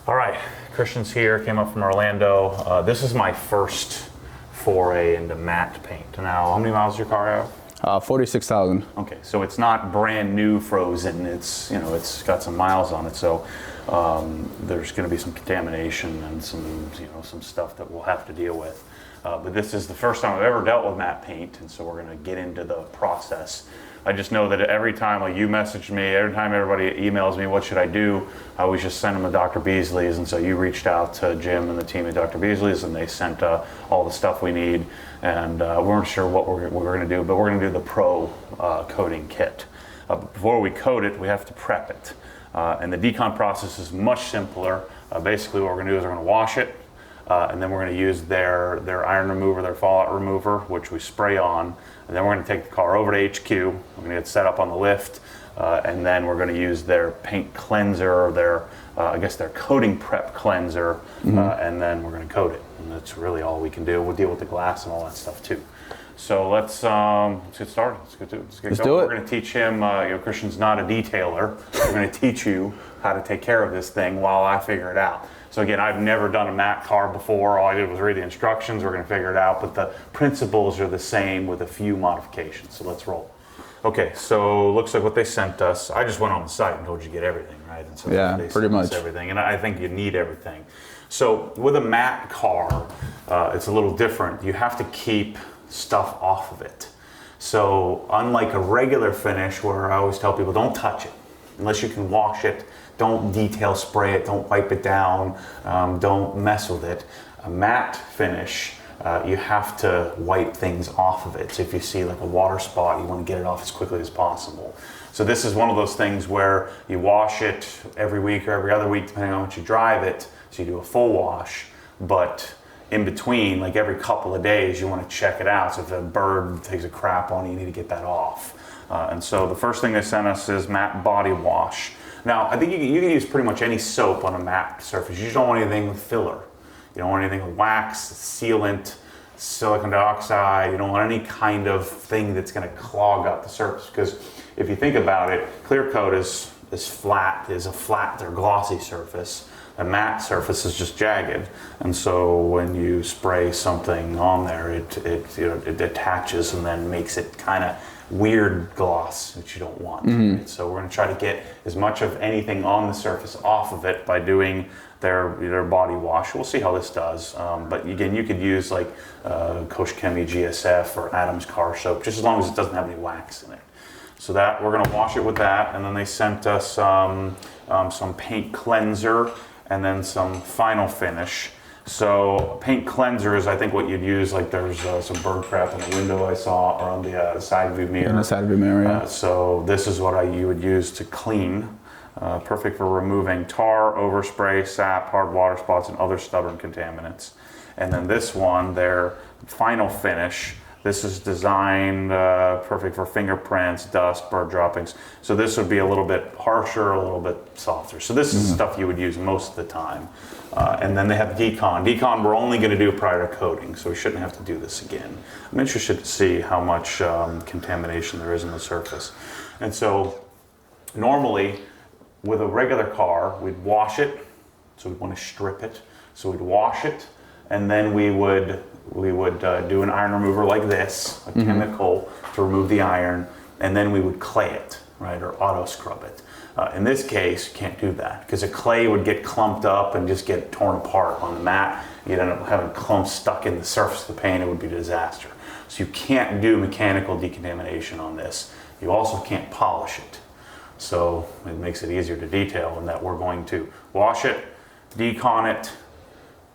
All right, Christian's here, came up from Orlando. This is my first foray into matte paint. Now, how many miles does your car have? 46,000. Okay, so it's not brand new frozen. It's, you know, it's got some miles on it. So there's going to be some contamination and some, you know, some stuff that we'll have to deal with. But this is the first time I've ever dealt with matte paint, and so we're going to get into the process. I just know that every time, like you messaged me, every time everybody emails me, what should I do? I always just send them to Dr. Beasley's, and so you reached out to Jim and the team at Dr. Beasley's, and they sent all the stuff we need, and we weren't sure what we're going to do, but we're going to do the Pro coating kit. Before we coat it, we have to prep it, and the decon process is much simpler. Basically, what we're going to do is we're going to wash it, and then we're going to use their iron remover, their fallout remover, which we spray on. And then we're going to take the car over to HQ. We're going to get set up on the lift, and then we're going to use their paint cleanser, or their, I guess their coating prep cleanser, and then we're going to coat it. And that's really all we can do. We'll deal with the glass and all that stuff too. So let's get started. Let's do it. We're going to teach him. You know, Christian's not a detailer. We're going to teach you how to take care of this thing while I figure it out. So again, I've never done a matte car before. All I did was read the instructions. We're going to figure it out, but the principles are the same with a few modifications. So let's roll. Okay, so looks like what they sent us. I just went on the site and told you to get everything, right? And so yeah, they pretty much everything, and I think you need everything. So with a matte car, it's a little different. You have to keep stuff off of it. So unlike a regular finish, where I always tell people don't touch it unless you can wash it. Don't detail spray it, don't wipe it down, don't mess with it. A matte finish, you have to wipe things off of it. So if you see like a water spot, you want to get it off as quickly as possible. So this is one of those things where you wash it every week or every other week, depending on what you drive it. So you do a full wash, but in between, like every couple of days, you want to check it out. So if a bird takes a crap on you, you need to get that off. And so the first thing they sent us is matte body wash. Now, I think you can use pretty much any soap on a matte surface. You just don't want anything with filler. You don't want anything with wax, sealant, silicon dioxide. You don't want any kind of thing that's going to clog up the surface. Because if you think about it, clear coat is flat, is a flat or glossy surface. A matte surface is just jagged. And so when you spray something on there, it attaches and then makes it kind of weird gloss, which you don't want. Right? So we're going to try to get as much of anything on the surface off of it by doing their body wash. We'll see how this does. But again, you could use like Kosh Chemie GSF or Adams car soap, just as long as it doesn't have any wax in it. So that we're going to wash it with that, and then they sent us some paint cleanser and then some final finish. So paint cleanser is, I think, what you'd use, like there's some bird crap in the window I saw, or on the side view mirror. In the side view mirror, yeah. So this is what you would use to clean. Perfect for removing tar, overspray, sap, hard water spots, and other stubborn contaminants. And then this one, their final finish, this is designed perfect for fingerprints, dust, bird droppings. So this would be a little bit harsher, a little bit softer. So this is stuff you would use most of the time. And then they have decon. Decon we're only going to do prior to coating, so we shouldn't have to do this again. I'm interested to see how much contamination there is on the surface. And so normally with a regular car, we'd wash it. So we'd want to strip it. So we'd wash it, and then we would do an iron remover like this, a chemical to remove the iron, and then we would clay it, right, or auto scrub it. In this case, you can't do that because the clay would get clumped up and just get torn apart on the mat. You'd end up having clumps stuck in the surface of the paint. It would be a disaster. So you can't do mechanical decontamination on this. You also can't polish it. So it makes it easier to detail in that we're going to wash it, decon it,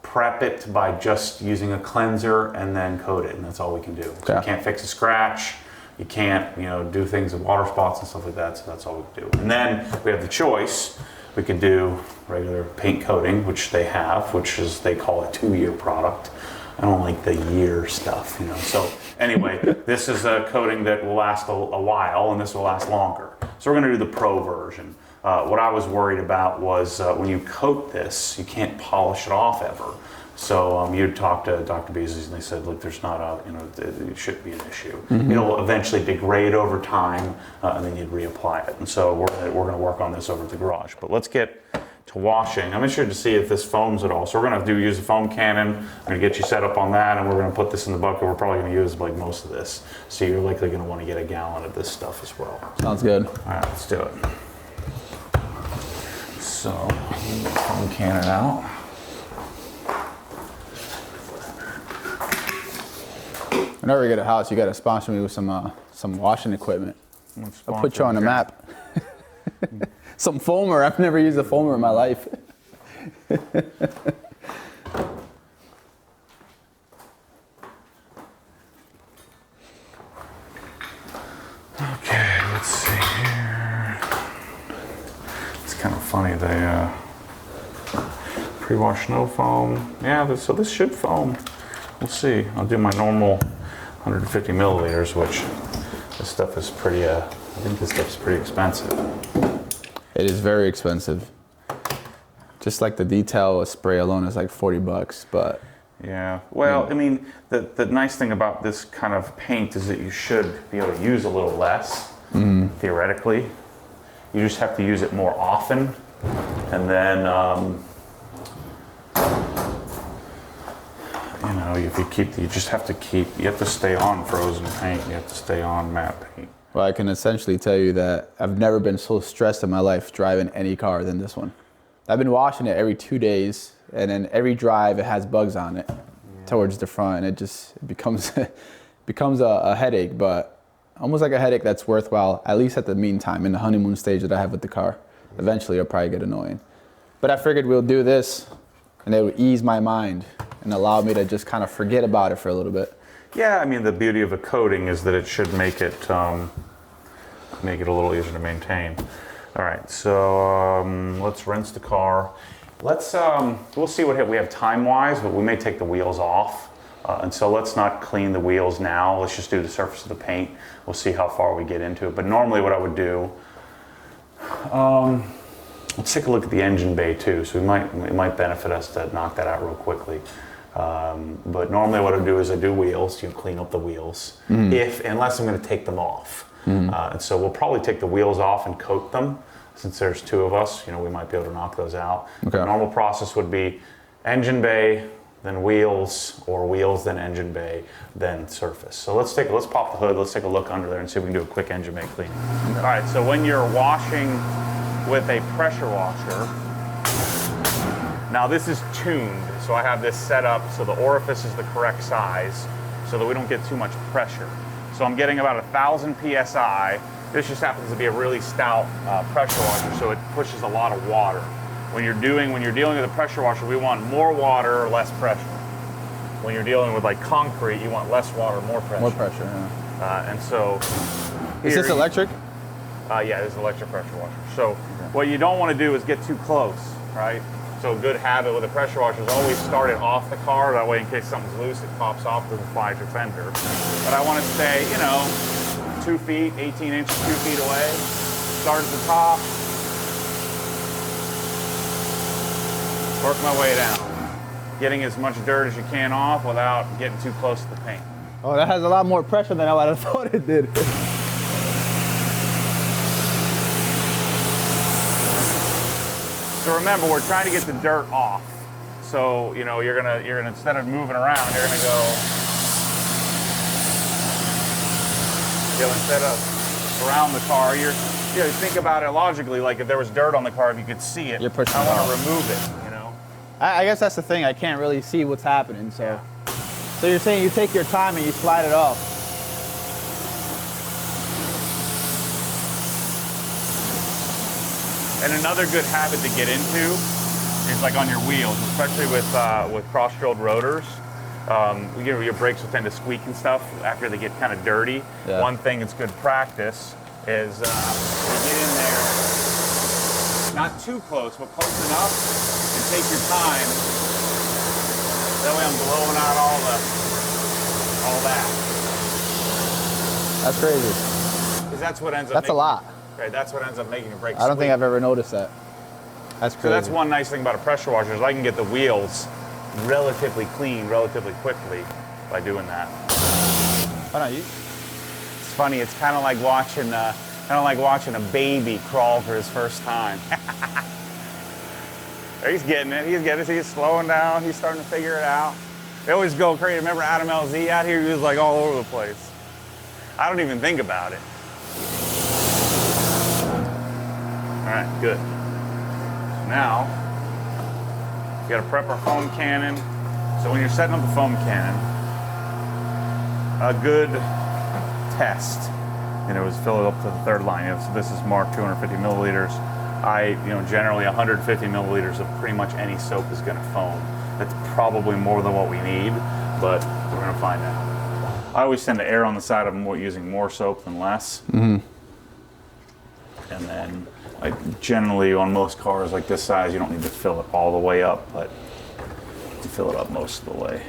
prep it by just using a cleanser, and then coat it, and that's all we can do. So you can't fix a scratch. You can't, do things with water spots and stuff like that, so that's all we can do. And then we have the choice. We can do regular paint coating, which they have, which is, they call a 2-year product. I don't like the year stuff, So anyway, this is a coating that will last a while, and this will last longer. So we're going to do the Pro version. What I was worried about was when you coat this, you can't polish it off ever. So you'd talk to Dr. Beasley, and they said, look, there's not it shouldn't be an issue. It'll eventually degrade over time, and then you'd reapply it. And so we're going to work on this over at the garage. But let's get to washing. I'm interested to see if this foams at all. So we're gonna use a foam cannon. I'm gonna get you set up on that, and we're gonna put this in the bucket. We're probably gonna use like most of this. So you're likely gonna wanna get a gallon of this stuff as well. Sounds good. All right, let's do it. So, foam cannon out. Whenever you get a house, you gotta sponsor me with some washing equipment. I'll put you on the map. Some foamer. I've never used a foamer in my life. Okay, let's see here. It's kind of funny, they pre-wash no foam. Yeah, so this should foam. We'll see. I'll do my normal 150 milliliters, which this stuff is pretty, I think this stuff's pretty expensive. It is very expensive. Just like the detail spray alone is like $40, but. Yeah, well, I mean, the nice thing about this kind of paint is that you should be able to use a little less, theoretically. You just have to use it more often, and then, you know, if you keep, you have to stay on frozen paint, you have to stay on matte paint. Well, I can essentially tell you that I've never been so stressed in my life driving any car than this one. I've been washing it every 2 days, and then every drive it has bugs on it towards the front, and it becomes a headache, but almost like a headache that's worthwhile, at least at the meantime, in the honeymoon stage that I have with the car. Eventually it'll probably get annoying. But I figured we'll do this, and it would ease my mind and allow me to just kind of forget about it for a little bit. Yeah, I mean, the beauty of a coating is that it should make it a little easier to maintain. All right, so let's rinse the car. We'll see what we have time-wise, but we may take the wheels off. And so let's not clean the wheels now. Let's just do the surface of the paint. We'll see how far we get into it. But normally what I would do, let's take a look at the engine bay too. So it might benefit us to knock that out real quickly. But normally what I do is I do wheels, clean up the wheels, unless I'm going to take them off. And so we'll probably take the wheels off and coat them. Since there's two of us, we might be able to knock those out. Okay. The normal process would be engine bay, then wheels, or wheels, then engine bay, then surface. So let's pop the hood, let's take a look under there and see if we can do a quick engine bay cleaning. Okay. All right, so when you're washing with a pressure washer, now this is tuned, so I have this set up so the orifice is the correct size so that we don't get too much pressure. So I'm getting about 1,000 PSI. This just happens to be a really stout pressure washer, so it pushes a lot of water. When you're dealing with a pressure washer, we want more water or less pressure. When you're dealing with like concrete, you want less water, more pressure. More pressure, yeah. And so... Is this electric? Yeah, this is an electric pressure washer. So what you don't want to do is get too close, right? So a good habit with a pressure washer is always start it off the car. That way, in case something's loose, it pops off, doesn't fly at your fender. But I want to stay, 2 feet, 18 inches, 2 feet away. Start at the top. Work my way down. Getting as much dirt as you can off without getting too close to the paint. Oh, that has a lot more pressure than I would have thought it did. So remember, we're trying to get the dirt off. So, you're gonna instead of moving around, you're gonna go, instead of around the car, you think about it logically, like if there was dirt on the car, if you could see it, you're pushing I want to remove it, I guess that's the thing, I can't really see what's happening, so. Yeah. So you're saying you take your time and you slide it off. And another good habit to get into is like on your wheels, especially with cross-drilled rotors. Your brakes will tend to squeak and stuff after they get kind of dirty. Yeah. One thing that's good practice is to get in there, not too close, but close enough, and take your time. That way I'm blowing out all that. That's crazy. Because that's what ends up. That's a lot. Okay, that's what ends up making your brakes. I don't think I've ever noticed that. That's crazy. So that's one nice thing about a pressure washer is I can get the wheels relatively clean, relatively quickly by doing that. Why not you? It's funny. It's kind of like watching a baby crawl for his first time. He's getting it. He's getting it. He's slowing down. He's starting to figure it out. They always go crazy. Remember Adam LZ out here? He was like all over the place. I don't even think about it. All right, good. Now, you gotta prep our foam cannon. So when you're setting up the foam cannon, a good test, is fill it up to the third line. So this is marked 250 milliliters. Generally 150 milliliters of pretty much any soap is gonna foam. That's probably more than what we need, but we're gonna find out. I always tend to err on the side of using more soap than less. Mm-hmm. And then, generally on most cars like this size, you don't need to fill it all the way up, but to fill it up most of the way.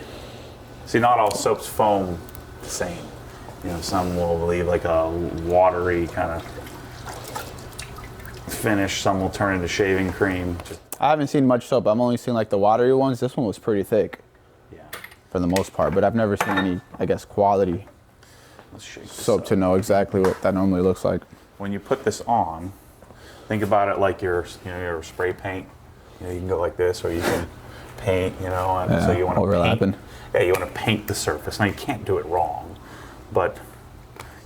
See, not all soaps foam the same. Some will leave like a watery kind of finish. Some will turn into shaving cream. I haven't seen much soap. I'm only seen like the watery ones. This one was pretty thick. Yeah. For the most part, but I've never seen any, quality soap to know exactly what that normally looks like. When you put this on, think about it like your spray paint. You can go like this, or you can paint. And so you want to overlapping. You want to paint the surface. Now you can't do it wrong, but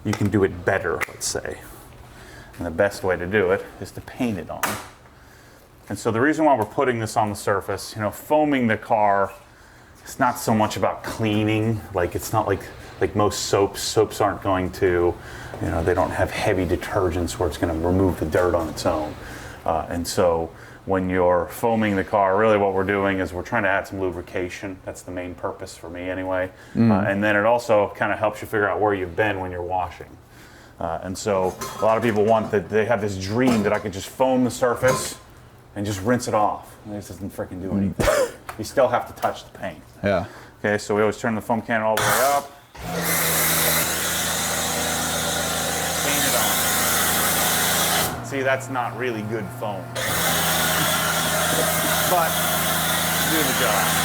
you can do it better, let's say. And the best way to do it is to paint it on. And so the reason why we're putting this on the surface, foaming the car, it's not so much about cleaning. It's not like most soaps. Soaps aren't going to, they don't have heavy detergents where it's going to remove the dirt on its own. And so when you're foaming the car, really what we're doing is we're trying to add some lubrication. That's the main purpose for me anyway. And then it also kind of helps you figure out where you've been when you're washing. And so a lot of people they have this dream that I could just foam the surface and just rinse it off. And this doesn't freaking do anything. You still have to touch the paint. Yeah. Okay, so we always turn the foam cannon all the way up. Clean it on. See, that's not really good foam. But do the job.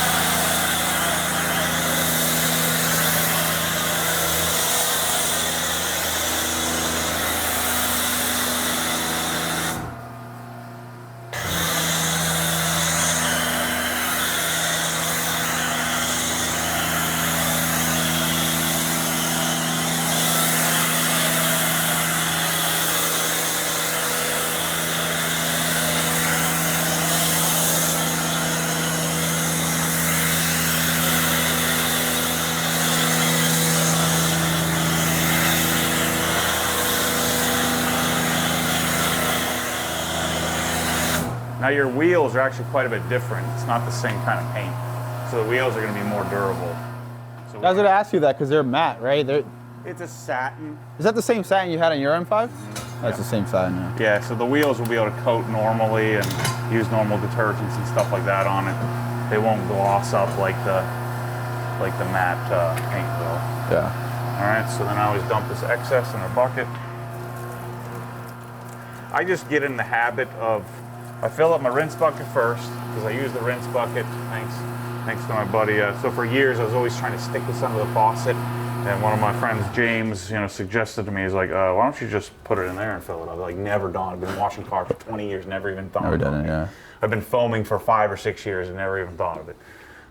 Now your wheels are actually quite a bit different. It's not the same kind of paint. So the wheels are going to be more durable. So I was going to ask you that because they're matte, right? It's a satin. Is that the same satin you had on your M5? Mm-hmm. That's the same satin, yeah. Yeah, so the wheels will be able to coat normally and use normal detergents and stuff like that on it. They won't gloss up like the matte paint will. Yeah. All right, so then I always dump this excess in a bucket. I just get in the habit of, I fill up my rinse bucket first, because I use the rinse bucket, thanks to my buddy. So for years, I was always trying to stick this under the faucet, and one of my friends, James, suggested to me, he's like, why don't you just put it in there and fill it up? Like, never done. I've been washing cars for 20 years, never even thought of it. Never done it, yeah. I've been foaming for 5 or 6 years and never even thought of it.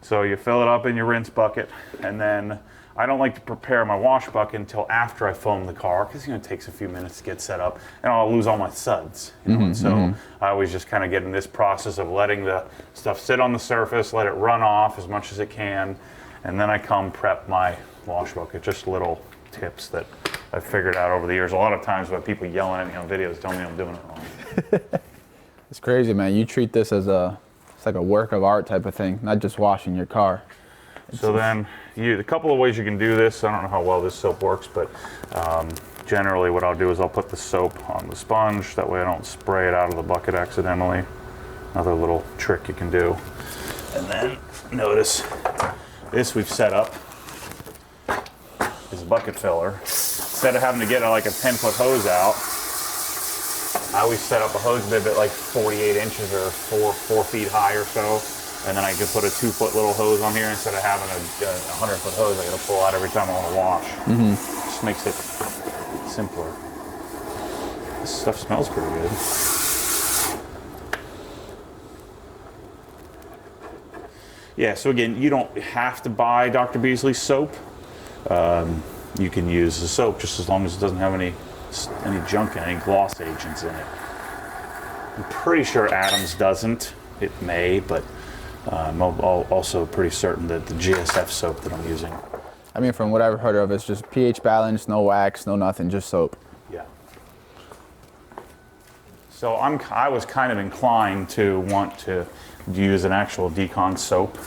So you fill it up in your rinse bucket, and then I don't like to prepare my wash bucket until after I foam the car, because it takes a few minutes to get set up, and I'll lose all my suds. And so I always just kind of get in this process of letting the stuff sit on the surface, let it run off as much as it can, and then I come prep my wash bucket. Just little tips that I've figured out over the years. A lot of times when people yelling at me on videos telling me I'm doing it wrong. It's crazy, man. You treat this as it's like a work of art type of thing, not just washing your car. So then, a couple of ways you can do this. I don't know how well this soap works, but generally what I'll do is I'll put the soap on the sponge. That way I don't spray it out of the bucket accidentally. Another little trick you can do. And then notice this we've set up is a bucket filler. Instead of having to get like a 10-foot hose out, I always set up a hose bib at like 48 inches or 4 feet high or so. And then I could put a 2-foot little hose on here instead of having a 100-foot hose I gotta pull out every time I want to wash. Just makes it simpler. This stuff smells pretty good. Yeah, so again, you don't have to buy Dr. Beasley soap. You can use the soap just as long as it doesn't have any junk in it, any gloss agents in it. I'm pretty sure Adams doesn't. It may, but I'm also pretty certain that the GSF soap that I'm using. I mean, from what I've heard of, it's just pH balance, no wax, no nothing, just soap. Yeah. So I was kind of inclined to want to use an actual decon soap,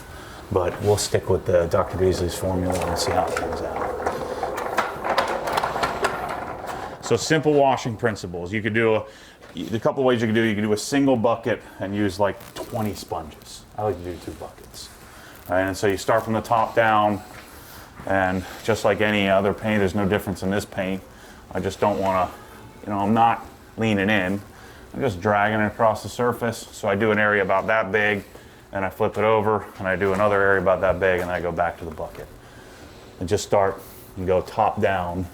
but we'll stick with the Dr. Beasley's formula and see how it comes out. So simple washing principles. You could do a couple of ways you can do it. You can do a single bucket and use like 20 sponges. I like to do 2 buckets. All right, and so you start from the top down, and just like any other paint, there's no difference in this paint. I just don't want to, I'm not leaning in. I'm just dragging it across the surface. So I do an area about that big, and I flip it over, and I do another area about that big, and I go back to the bucket. And just start and go top down.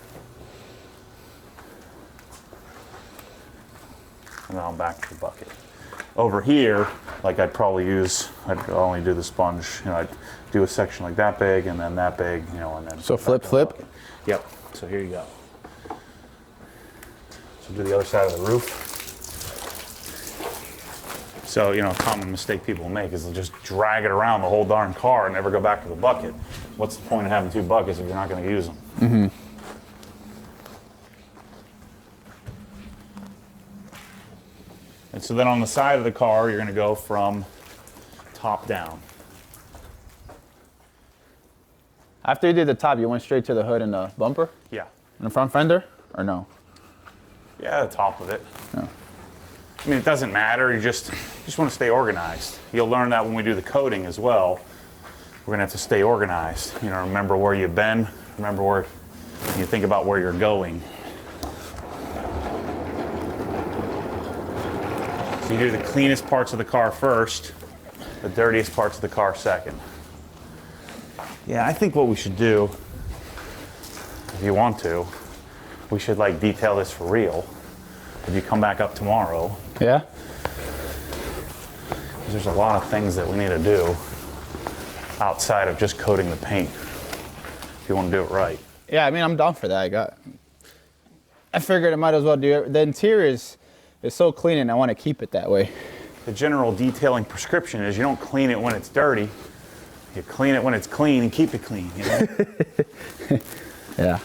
And then I'm back to the bucket. Over here, like I'd only do the sponge, I'd do a section like that big and then that big, and then. So flip. Yep, so here you go. So do the other side of the roof. So, a common mistake people make is they'll just drag it around the whole darn car and never go back to the bucket. What's the point of having 2 buckets if you're not gonna use them? Mm-hmm. And so then on the side of the car, you're going to go from top down. After you did the top, you went straight to the hood and the bumper? Yeah. And the front fender? Or no? Yeah, the top of it. No. I mean, it doesn't matter. You just want to stay organized. You'll learn that when we do the coating as well. We're going to have to stay organized. Remember where you've been. Remember where you think about where you're going. You do the cleanest parts of the car first, the dirtiest parts of the car second. Yeah, I think what we should do, if you want to, we should detail this for real. If you come back up tomorrow. Yeah? There's a lot of things that we need to do outside of just coating the paint, if you want to do it right. Yeah, I mean, I'm down for that. I figured I might as well do it. The interior is so clean and I want to keep it that way. The general detailing prescription is you don't clean it when it's dirty. You clean it when it's clean and keep it clean, Yeah.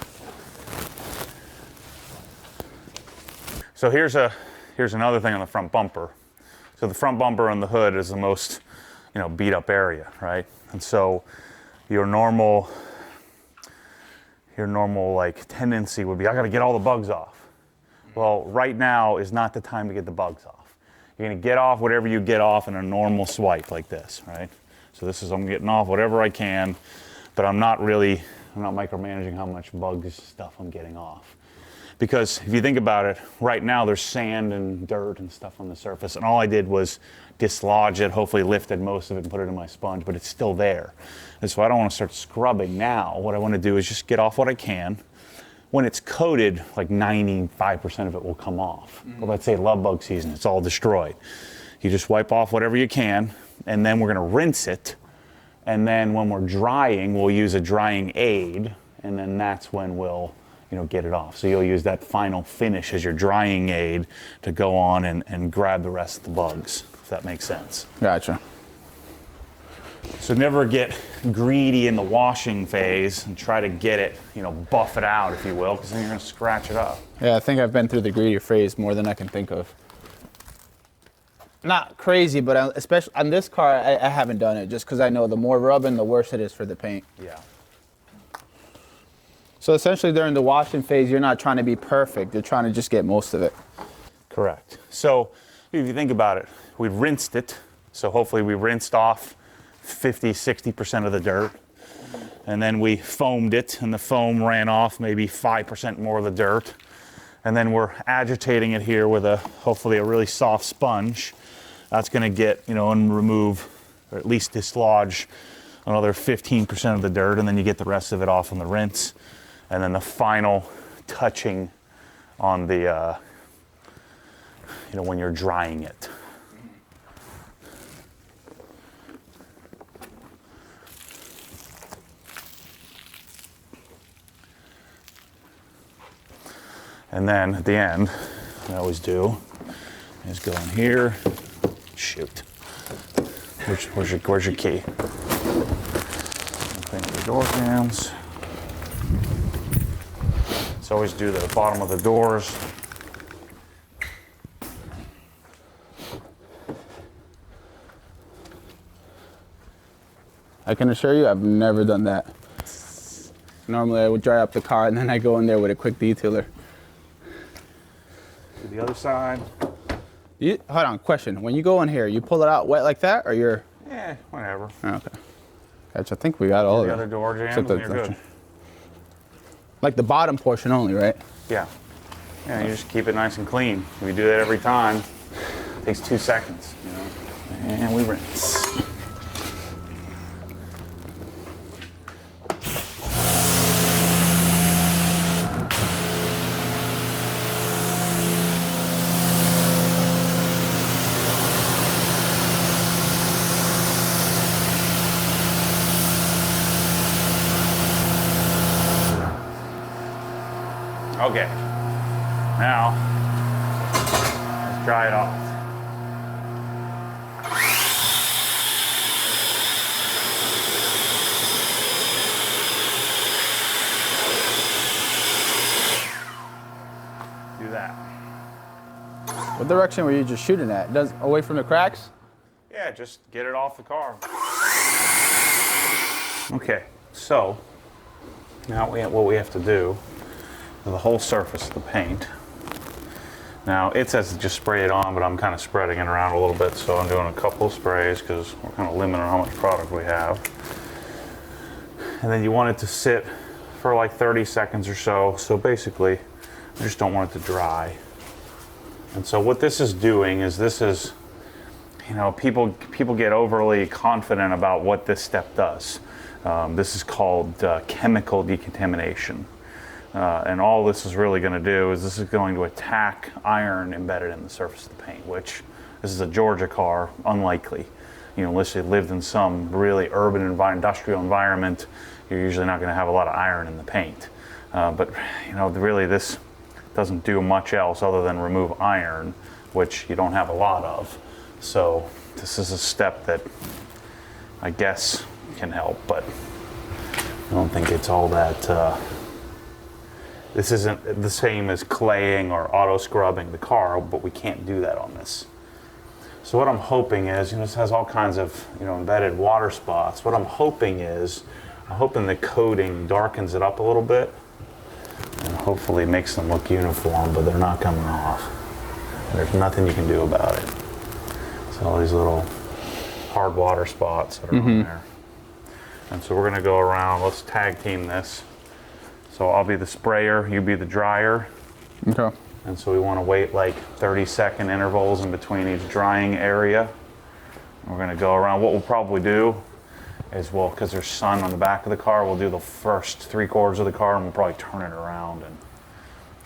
So here's another thing on the front bumper. So the front bumper on the hood is the most, beat up area, right? And so your normal tendency would be, I got to get all the bugs off. Well, right now is not the time to get the bugs off. You're gonna get off whatever you get off in a normal swipe like this, right? So I'm getting off whatever I can, but I'm not micromanaging how much bugs stuff I'm getting off. Because if you think about it, right now there's sand and dirt and stuff on the surface, and all I did was dislodge it, hopefully lifted most of it and put it in my sponge, but it's still there. And so I don't wanna start scrubbing now. What I wanna do is just get off what I can. When it's coated, like 95% of it will come off. Well, let's say love bug season, it's all destroyed. You just wipe off whatever you can, and then we're gonna rinse it. And then when we're drying, we'll use a drying aid, and then that's when we'll, get it off. So you'll use that final finish as your drying aid to go on and grab the rest of the bugs, if that makes sense. Gotcha. So never get greedy in the washing phase and try to get it, buff it out, if you will, because then you're going to scratch it up. Yeah, I think I've been through the greedy phase more than I can think of. Not crazy, but especially on this car, I haven't done it just because I know the more rubbing, the worse it is for the paint. Yeah. So essentially during the washing phase, you're not trying to be perfect. You're trying to just get most of it. Correct. So if you think about it, we rinsed it. So hopefully we rinsed off 50, 60% of the dirt. And then we foamed it, and the foam ran off maybe 5% more of the dirt. And then we're agitating it here with hopefully a really soft sponge. That's gonna get, and remove, or at least dislodge another 15% of the dirt, and then you get the rest of it off on the rinse. And then the final touching on the, when you're drying it. And then at the end, what I always do is go in here. Shoot. Where's your key? Clean the door jambs. So always do the bottom of the doors. I can assure you I've never done that. Normally I would dry up the car and then I go in there with a quick detailer. To the other side. Hold on, question. When you go in here, you pull it out wet like that or you're... Yeah, whatever. Oh, okay. Gotcha, I think we got all of it. The other door jambs and you're good. Like the bottom portion only, right? Yeah. Yeah, you just keep it nice and clean. We do that every time. It takes 2 seconds, you know. And we rinse. Okay, now let's dry it off. Do that. What direction were you just shooting at? Does away from the cracks? Yeah, just get it off the car. Okay, so now what we have to do the whole surface of the paint. Now it says to just spray it on, but I'm kind of spreading it around a little bit, so I'm doing a couple of sprays because we're kind of limited on how much product we have. And then you want it to sit for like 30 seconds or so. So basically, I just don't want it to dry. And so what this is doing is you know, people get overly confident about what this step does. This is called chemical decontamination. And all this is really going to do is this is going to attack iron embedded in the surface of the paint, which this is a Georgia car, unlikely. You know, unless you lived in some really urban industrial environment, you're usually not going to have a lot of iron in the paint. But you know, really this doesn't do much else other than remove iron, which you don't have a lot of. So this is a step that I guess can help, but I don't think it's all that. This isn't the same as claying or auto scrubbing the car, but we can't do that on this. So what I'm hoping is, you know, this has all kinds of, you know, embedded water spots. What I'm hoping the coating darkens it up a little bit and hopefully makes them look uniform, but they're not coming off. There's nothing you can do about it. It's all these little hard water spots that are on there. And so we're gonna go around, let's tag team this. So I'll be the sprayer, you be the dryer. Okay. And so we want to wait like 30-second intervals in between each drying area. We're going to go around. What we'll probably do is because there's sun on the back of the car, we'll do the first 3/4 of the car and we'll probably turn it around and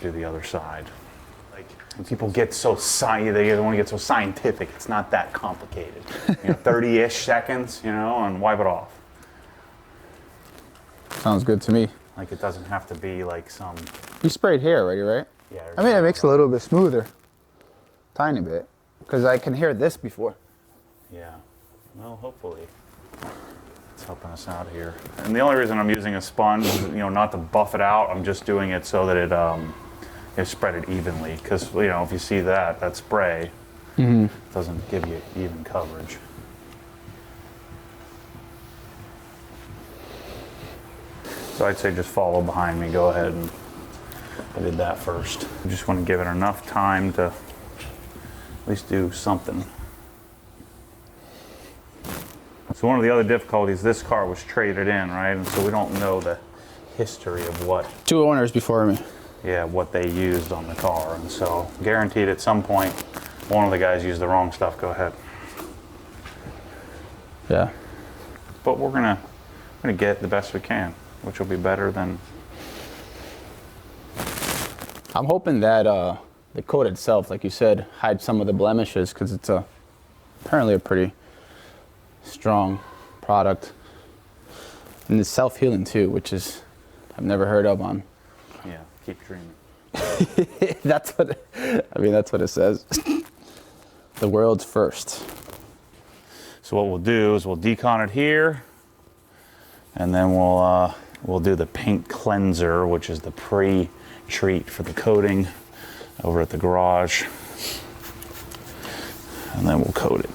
do the other side. Like when people get so they want to get so scientific, it's not that complicated. You know, 30-ish seconds, you know, and wipe it off. Sounds good to me. Like it doesn't have to be like some... You sprayed here already, right? Yeah. I mean, it makes it a little bit smoother. Tiny bit. Because I can hear this before. Yeah. Well, hopefully it's helping us out here. And the only reason I'm using a sponge, you know, not to buff it out, I'm just doing it so that it spread it evenly. Because, you know, if you see that spray doesn't give you even coverage. So I'd say just follow behind me, go ahead, and I did that first. I just want to give it enough time to at least do something. So one of the other difficulties, this car was traded in, right? And so we don't know the history of what... 2 owners before me. Yeah, what they used on the car. And so guaranteed at some point, one of the guys used the wrong stuff, go ahead. Yeah. But we're gonna get the best we can, which will be better than... I'm hoping that the coat itself, like you said, hides some of the blemishes because it's apparently a pretty strong product. And it's self-healing too, which is I've never heard of on. Yeah, keep dreaming. That's what it says. The world's first. So what we'll do is we'll decon it here, and then we'll do the paint cleanser, which is the pre-treat for the coating over at the garage. And then we'll coat it.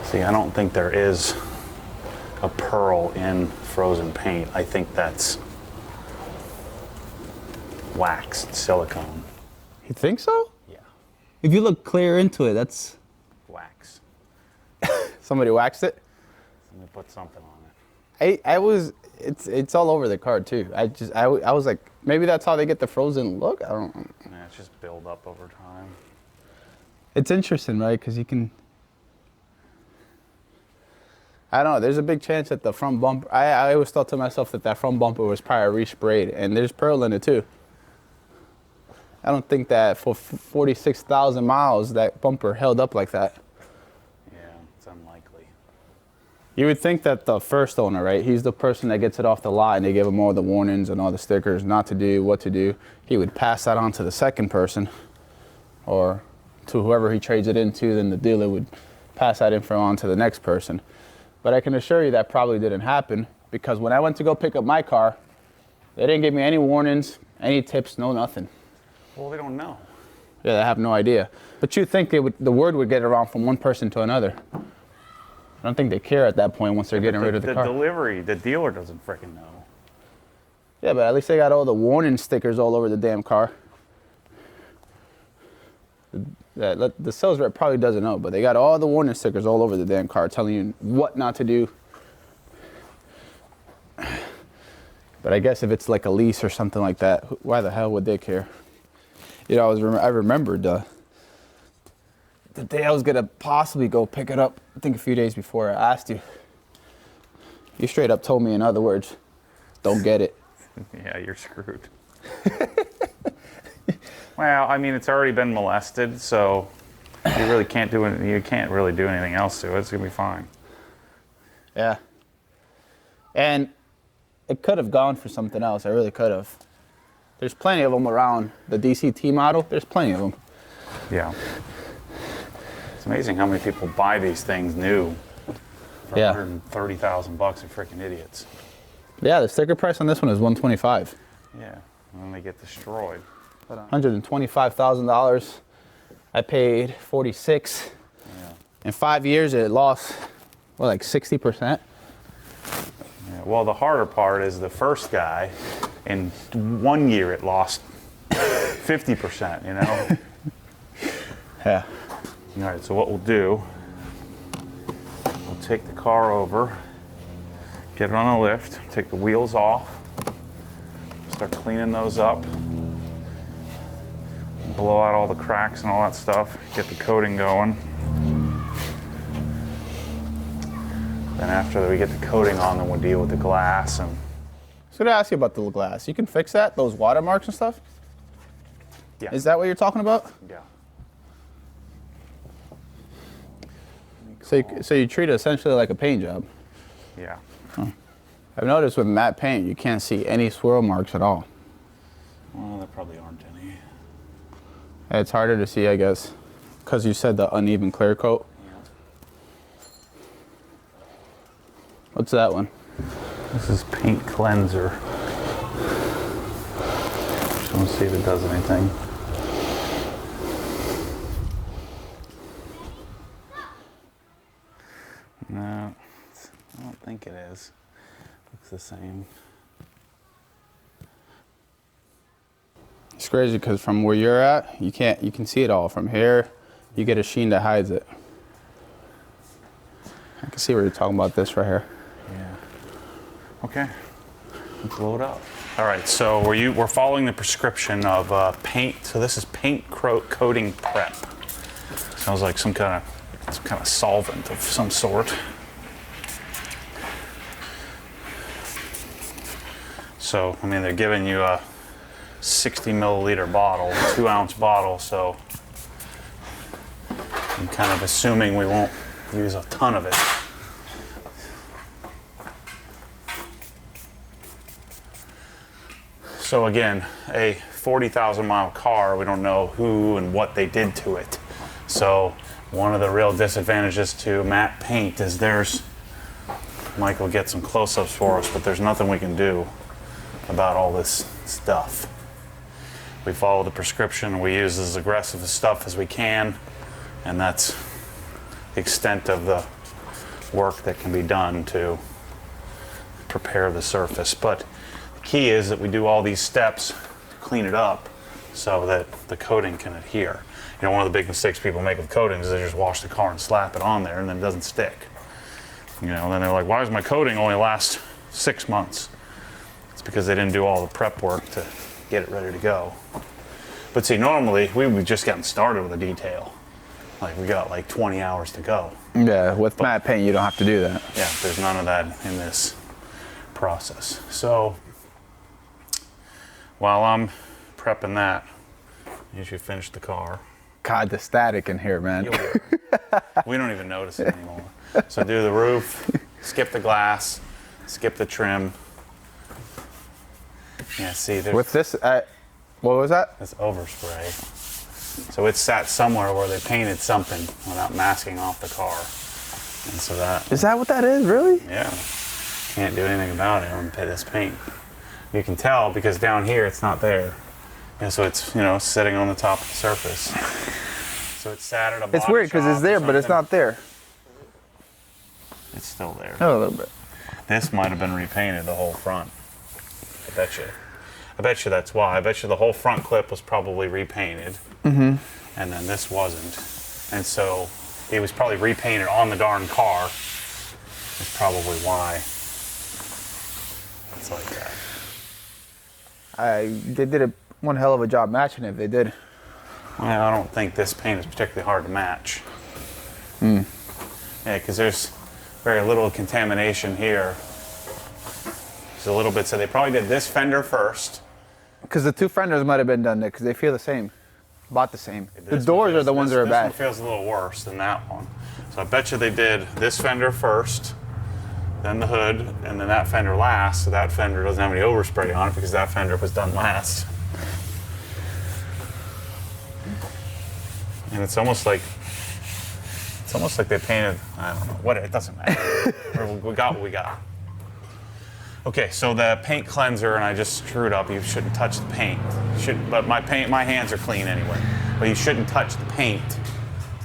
See, I don't think there is a pearl in frozen paint. I think that's waxed silicone. You think so? Yeah, If you look clear into it, that's wax. somebody waxed it. Let me put something on it. It's all over the card too. I was like, maybe that's how they get the frozen look. I don't. Yeah, it's just build up over time. It's interesting, right? Because you can. I don't know. There's a big chance that the front bumper. I always thought to myself that front bumper was probably resprayed, and there's pearl in it too. I don't think that for 46,000 miles that bumper held up like that. Yeah, it's unlikely. You would think that the first owner, right? He's the person that gets it off the lot, and they give him all the warnings and all the stickers, not to do, what to do. He would pass that on to the second person, or to whoever he trades it into. Then the dealer would pass that info on to the next person. But I can assure you that probably didn't happen, because when I went to go pick up my car, they didn't give me any warnings, any tips, no nothing. Well, they don't know. Yeah, they have no idea. But you'd think the word would get around from one person to another. I don't think they care at that point once they're getting rid of the car. The dealer doesn't freaking know. Yeah, but at least they got all the warning stickers all over the damn car. The sales rep probably doesn't know, but they got all the warning stickers all over the damn car telling you what not to do. But I guess if it's like a lease or something like that, why the hell would they care? You know, I remembered the day I was gonna possibly go pick it up. I think a few days before I asked you. You straight up told me, in other words, don't get it. Yeah, you're screwed. Well, I mean, it's already been molested, so you really can't do it. You can't really do anything else to it. It's gonna be fine. Yeah. And it could have gone for something else. I really could have. There's plenty of them around. The DCT model, there's plenty of them. Yeah. It's amazing how many people buy these things new for Yeah. $130,000 bucks. They're freaking idiots. Yeah, the sticker price on this one is $125. Yeah, and then they get destroyed. $125,000. I paid $46. Yeah. In 5 years, it lost, what, like 60%? Yeah. Well, the harder part is the first guy. In 1 year, it lost 50%. You know. Yeah. All right. So what we'll do, we'll take the car over, get it on a lift, take the wheels off, start cleaning those up. Blow out all the cracks and all that stuff, get the coating going. Then after we get the coating on, then we'll deal with the glass. And So to ask you about the glass, you can fix that, those watermarks and stuff? yeah. Is that what you're talking about? Yeah. So you treat it essentially like a paint job. Yeah. I've noticed with matte paint, you can't see any swirl marks at all. Well, there probably aren't any. It's harder to see, I guess, because you said the uneven clear coat. Yeah. What's that one? This is paint cleanser. Just want to see if it does anything. No, I don't think it is. Looks the same. It's crazy because from where you're at, you can see it all. From here, you get a sheen that hides it. I can see where you're talking about this right here. Yeah. Okay. Let's load up. All right. So we're following the prescription of paint. So this is paint coating prep. Sounds like some kind of solvent of some sort. So I mean, they're giving you a 60 milliliter bottle, 2 ounce bottle. So I'm kind of assuming we won't use a ton of it. So again, a 40,000 mile car, we don't know who and what they did to it. So one of the real disadvantages to matte paint is Mike will get some close-ups for us, but there's nothing we can do about all this stuff. We follow the prescription, we use as aggressive stuff as we can, and that's the extent of the work that can be done to prepare the surface. But the key is that we do all these steps to clean it up so that the coating can adhere. You know, one of the big mistakes people make with coatings is they just wash the car and slap it on there and then it doesn't stick. You know, then they're like, why does my coating only last 6 months? It's because they didn't do all the prep work to get it ready to go. But see, normally we would just gotten started with a detail. Like we got like 20 hours to go. Yeah, with matte paint, you don't have to do that. Yeah, there's none of that in this process. So while I'm prepping that, you should finish the car. God, the static in here, man. We don't even notice it anymore. So do the roof, skip the glass, skip the trim. Yeah, see, there's With this, what was that? this overspray. So it sat somewhere where they painted something without masking off the car. And so that, Is that what that is, really? yeah, can't do anything about it on this paint. You can tell because down here it's not there. And so it's, you know, sitting on the top of the surface. So it's sat at a body It's weird because shop it's or there, but it's something. not there. It's still there. Oh, a little bit. This might have been repainted, the whole front. I bet you. I bet you that's why. I bet you the whole front clip was probably repainted. Mm-hmm. And then this wasn't. And so it was probably repainted on the darn car. That's probably why it's like that. They did one hell of a job matching it. They did. Well, I don't think this paint is particularly hard to match. Yeah, because there's very little contamination here. There's a little bit, so they probably did this fender first. Because the two fenders might have been done there because they feel the same. About the same. The This doors one- are the ones that are this bad. one feels a little worse than that one. So I bet you they did this fender first, then the hood, and then that fender last. So that fender doesn't have any overspray on it because that fender was done last. And it's almost like they painted, I don't know, what, it doesn't matter. We got what we got. Okay, so the paint cleanser, and I just screwed up. You shouldn't touch the paint. But my hands are clean anyway. But you shouldn't touch the paint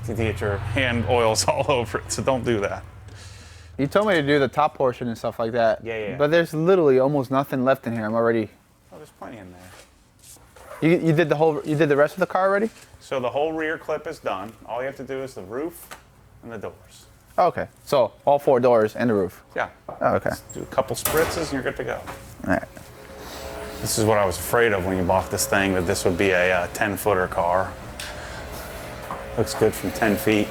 to get your hand oils all over it. So don't do that. You told me to do the top portion and stuff like that. Yeah. But there's literally almost nothing left in here. I'm already. Oh, there's plenty in there. You did the rest of the car already? So the whole rear clip is done. All you have to do is the roof and the doors. Oh, okay. So all 4 doors and the roof. Yeah. Oh, okay. Do a couple spritzes and you're good to go. All right. This is what I was afraid of when you bought this thing, that this would be a 10-footer car. Looks good from 10 feet.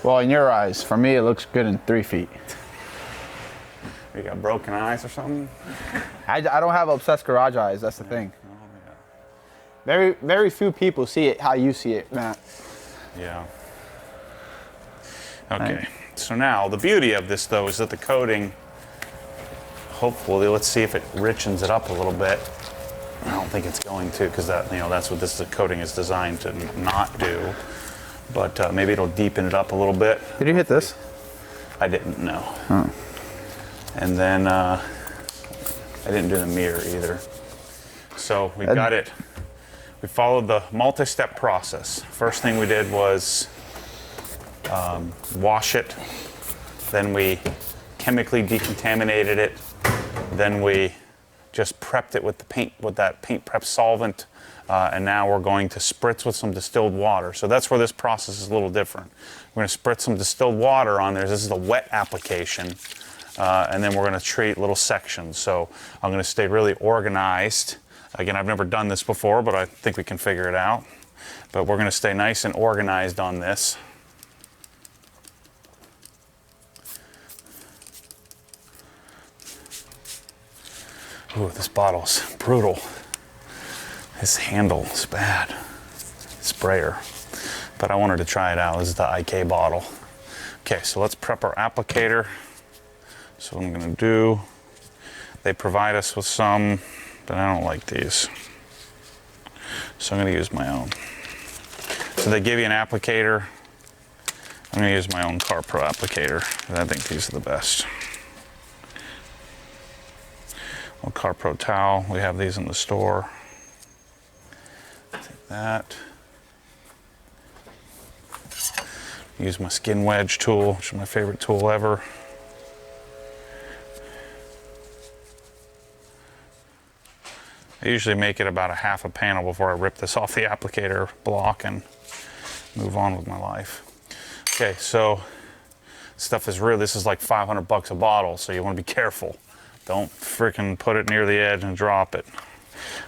Well, in your eyes, for me, it looks good in 3 feet. You got broken eyes or something? I don't have obsessed garage eyes. That's the thing. Oh, Very few people see it how you see it, Matt. yeah. Okay. So now the beauty of this though is that the coating, hopefully, let's see if it richens it up a little bit. I don't think it's going to, because that's what this coating is designed to not do. But maybe it'll deepen it up a little bit. Did you hit this? I didn't know. Oh. And then I didn't do the mirror either. So we got it. We followed the multi-step process. First thing we did was wash it. Then we chemically decontaminated it. Then we just prepped it with that paint prep solvent. And now we're going to spritz with some distilled water. So that's where this process is a little different. We're going to spritz some distilled water on there. This is the wet application. And then we're going to treat little sections. So I'm going to stay really organized. Again, I've never done this before, but I think we can figure it out. But we're going to stay nice and organized on this. Ooh, this bottle's brutal. This handle is bad. Sprayer. But I wanted to try it out. This is the IK bottle. Okay, so let's prep our applicator. So what I'm gonna do, they provide us with some but I don't like these. So I'm gonna use my own. So they give you an applicator. I'm gonna use my own CarPro applicator. I think these are the best. Well, CarPro towel, we have these in the store. Take that. Use my skin wedge tool, which is my favorite tool ever. I usually make it about a half a panel before I rip this off the applicator block and move on with my life. Okay, so stuff is real. This is like 500 bucks a bottle, so you want to be careful. Don't freaking put it near the edge and drop it.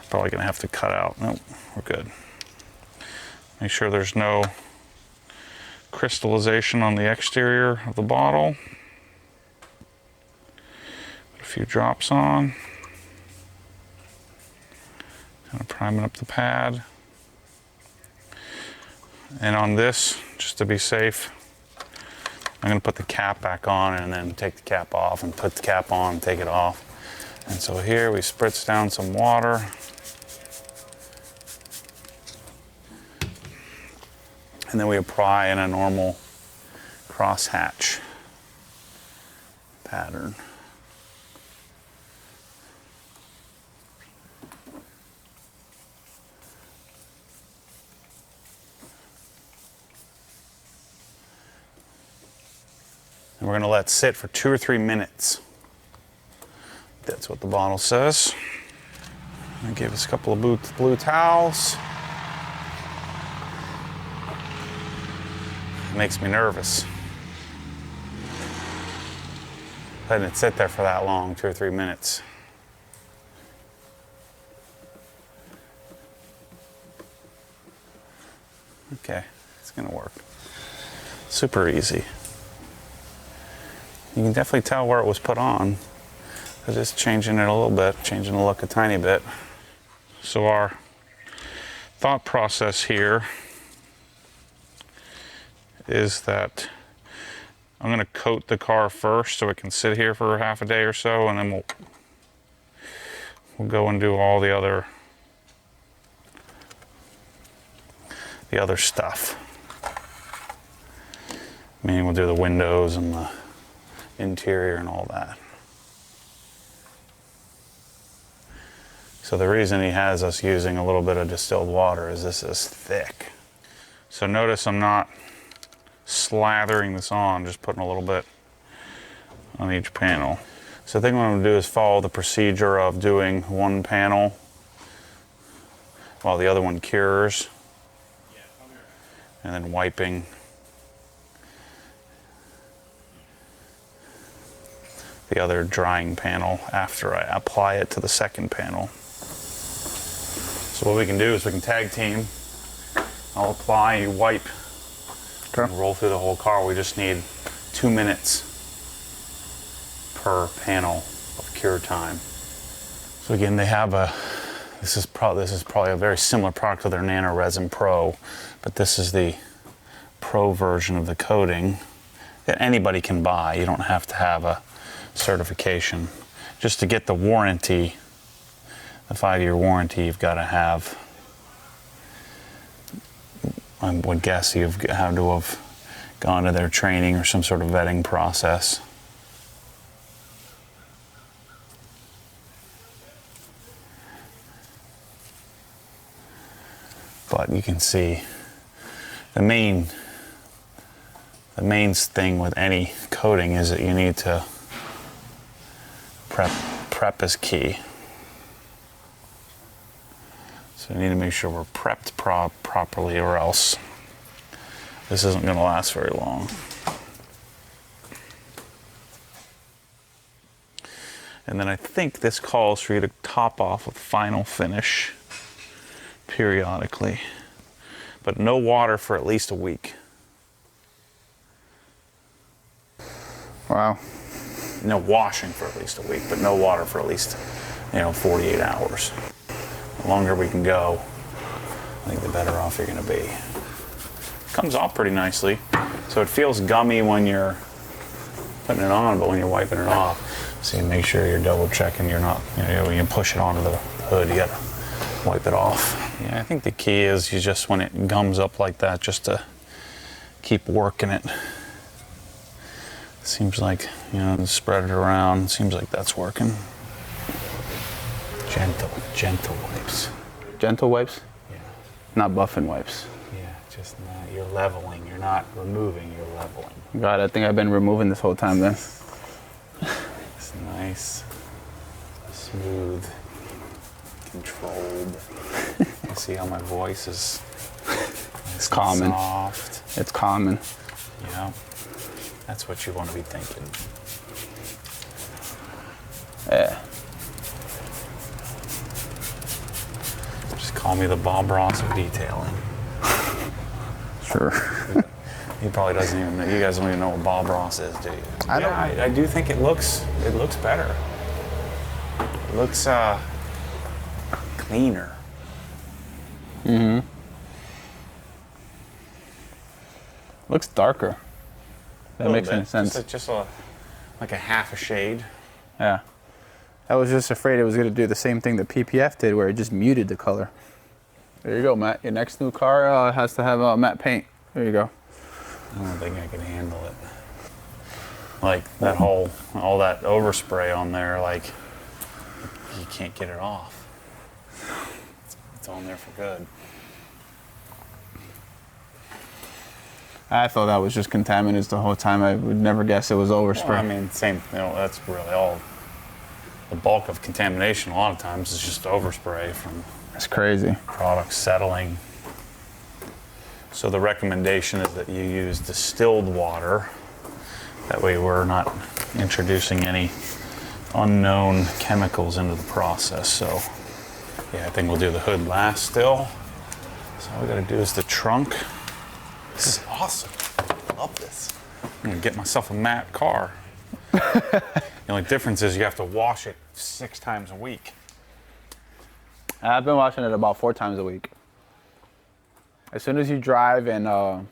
Probably gonna have to cut out. Nope, we're good. Make sure there's no crystallization on the exterior of the bottle. Put a few drops on. Kind of priming up the pad. And on this, just to be safe, I'm gonna put the cap back on and then take the cap off and put the cap on and take it off. And so here we spritz down some water. And then we apply in a normal crosshatch pattern. And we're gonna let sit for 2 or 3 minutes. That's what the bottle says. I'm gonna give us a couple of blue towels. It makes me nervous. Letting it sit there for that long, 2 or 3 minutes. Okay, it's gonna work. Super easy. You can definitely tell where it was put on. I'm just changing it a little bit, changing the look a tiny bit. So our thought process here is that I'm gonna coat the car first so it can sit here for half a day or so, and then we'll go and do all the other stuff. Meaning we'll do the windows and the interior and all that. So the reason he has us using a little bit of distilled water is this is thick. So notice I'm not slathering this on, just putting a little bit on each panel. So I think what I'm gonna do is follow the procedure of doing one panel while the other one cures, and then wiping the other drying panel after I apply it to the second panel. So what we can do is we can tag team. I'll apply, you wipe, and roll through the whole car. We just need 2 minutes per panel of cure time. So again, they have this is probably a very similar product to their Nano Resin Pro, but this is the Pro version of the coating that anybody can buy. You don't have to have a certification. Just to get the warranty, the 5-year warranty, you've got to have, I would guess you've had to have gone to their training or some sort of vetting process. But you can see the main thing with any coating is that you need to prep is key. So you need to make sure we're prepped properly, or else this isn't going to last very long. And then I think this calls for you to top off with final finish periodically, but no water for at least a week. Wow. No washing for at least a week, but no water for at least 48 hours. The longer we can go, I think the better off you're going to be. Comes off pretty nicely, so it feels gummy when you're putting it on, but when you're wiping it off, so you make sure you're double checking you're not, when you push it onto the hood, you gotta wipe it off. Yeah, I think the key is you just, when it gums up like that, just to keep working it. Seems like, you know, spread it around. Seems like that's working. Gentle wipes. Gentle wipes? Yeah. Not buffing wipes. Yeah, just not, you're leveling. You're not removing, you're leveling. God, I think I've been removing this whole time then. It's nice, smooth, controlled. You see how my voice is It's calming. soft. It's calming. Yeah, that's what you want to be thinking. Yeah. Just call me the Bob Ross of detailing. Sure. He probably doesn't even know. You guys don't even know what Bob Ross is, do you? I don't. I do think it looks better. It looks cleaner. Mm-hmm. Looks darker. That makes any sense. Just like a half a shade. Yeah. I was just afraid it was going to do the same thing that PPF did, where it just muted the color. There you go, Matt. Your next new car has to have matte paint. There you go. I don't think I can handle it. Like that all that overspray on there, like you can't get it off. It's on there for good. I thought that was just contaminants the whole time. I would never guess it was overspray. Well, I mean, same. You know, that's really all. The bulk of contamination, a lot of times, is just overspray from That's crazy. products settling. So the recommendation is that you use distilled water. That way we're not introducing any unknown chemicals into the process. So yeah, I think we'll do the hood last still. So all we gotta do is the trunk. This is awesome. I love this. I'm gonna get myself a matte car. The only difference is you have to wash it 6 times a week. I've been washing it about 4 times a week. As soon as you drive and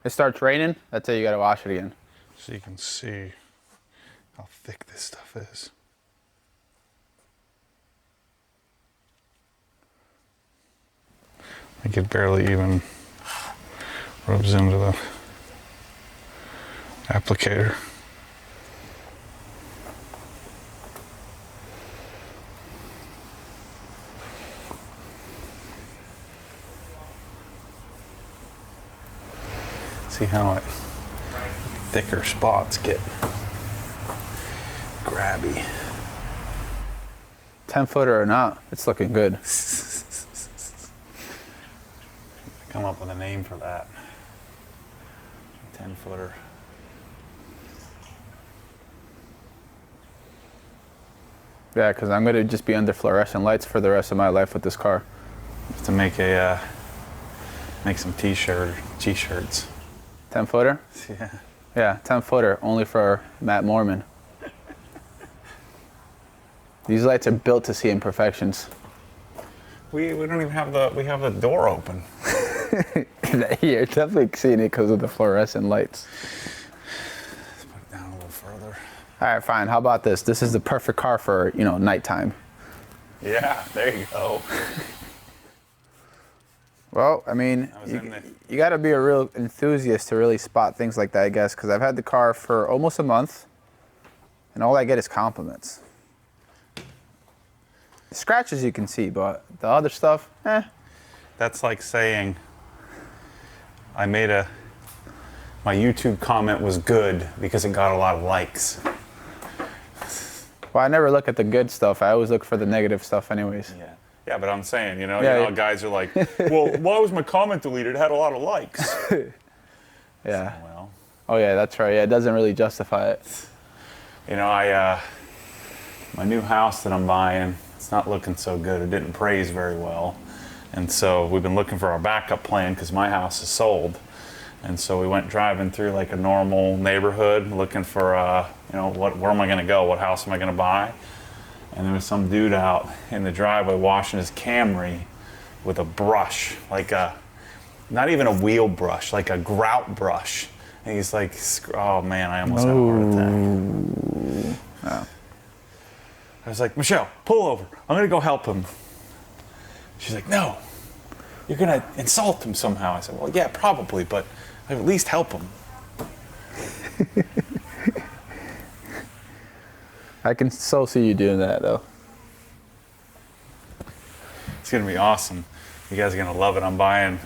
it starts raining, that's it, you gotta wash it again. So you can see how thick this stuff is. Like it barely even rubs into the applicator. See how it thicker spots get grabby. 10-footer or not, it's looking good. Come up with a name for that. 10-footer. Yeah, because I'm gonna just be under fluorescent lights for the rest of my life with this car. To make some t-shirts. 10-footer? Yeah. Yeah, 10-footer, only for Matt Mormon. These lights are built to see imperfections. We don't even have we have the door open. You're definitely seeing it because of the fluorescent lights. Let's put it down a little further. All right, fine. How about this? This is the perfect car for, nighttime. Yeah, there you go. Well, I mean, you got to be a real enthusiast to really spot things like that, I guess, because I've had the car for almost a month, and all I get is compliments. The scratches you can see, but the other stuff, That's like saying my YouTube comment was good because it got a lot of likes. Well, I never look at the good stuff. I always look for the negative stuff anyways. Yeah. Yeah, but I'm saying, Yeah. guys are like, well, why was my comment deleted? It had a lot of likes. Yeah. Well, Oh, yeah, that's right. Yeah, it doesn't really justify it. My new house that I'm buying, it's not looking so good. It didn't praise very well. And so we've been looking for our backup plan because my house is sold. And so we went driving through like a normal neighborhood looking for, where am I going to go? What house am I going to buy? And there was some dude out in the driveway washing his Camry with a brush, not even a wheel brush, like a grout brush. And he's like, oh man, I almost had a heart attack. Oh. I was like, Michelle, pull over. I'm gonna go help him. She's like, no, you're gonna insult him somehow. I said, well, yeah, probably, but I'd at least help him. I can so see you doing that though. It's gonna be awesome. You guys are gonna love it. I'm buying,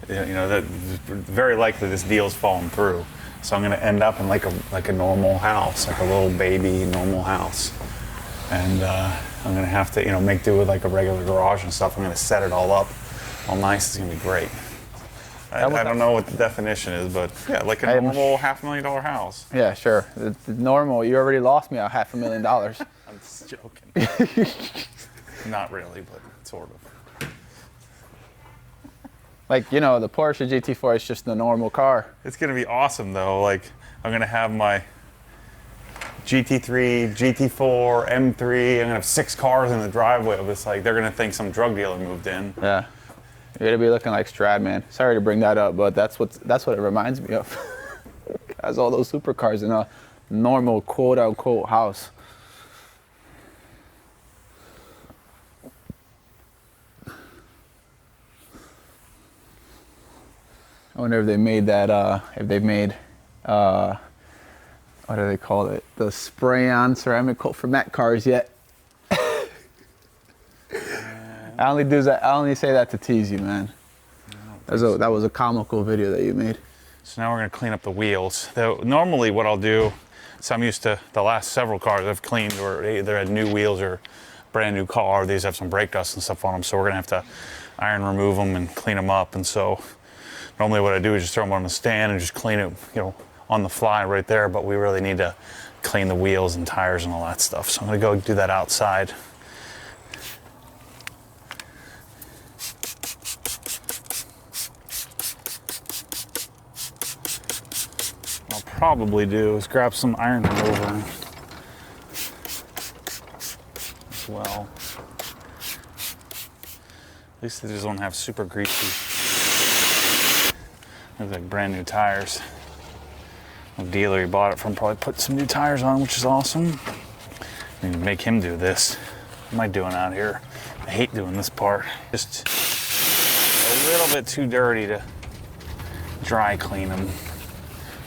that very likely this deal's falling through. So I'm gonna end up in like a normal house, like a little baby normal house. And I'm gonna have to, make do with like a regular garage and stuff. I'm gonna set it all up, all nice. It's gonna be great. I don't know what the definition is, but yeah, like a normal $500,000 house. Yeah, sure. It's normal. You already lost me a $500,000. I'm just joking. Not really, but sort of. Like, the Porsche GT4 is just a normal car. It's gonna be awesome though. Like, I'm gonna have my GT3, GT4, M3. I'm gonna have 6 cars in the driveway. It's like they're gonna think some drug dealer moved in. Yeah. You're gonna be looking like Strad, man. Sorry to bring that up, but that's what it reminds me of. Has all those supercars in a normal quote unquote house. I wonder if they made that. If they've made what do they call it? The spray-on ceramic coat for Mac cars yet? I only say that to tease you, man. That was a comical video that you made. So now we're gonna clean up the wheels. Normally what I'll do, so I'm used to the last several cars I've cleaned or either had new wheels or brand new car. These have some brake dust and stuff on them, so we're gonna have to iron remove them and clean them up. And so normally what I do is just throw them on the stand and just clean it, on the fly right there, but we really need to clean the wheels and tires and all that stuff. So I'm gonna go do that outside. What I'll probably do is grab some iron remover as well. At least they just don't have super greasy. Looks like brand new tires. The dealer he bought it from probably put some new tires on, which is awesome. I mean, make him do this. What am I doing out here? I hate doing this part. Just a little bit too dirty to dry clean them.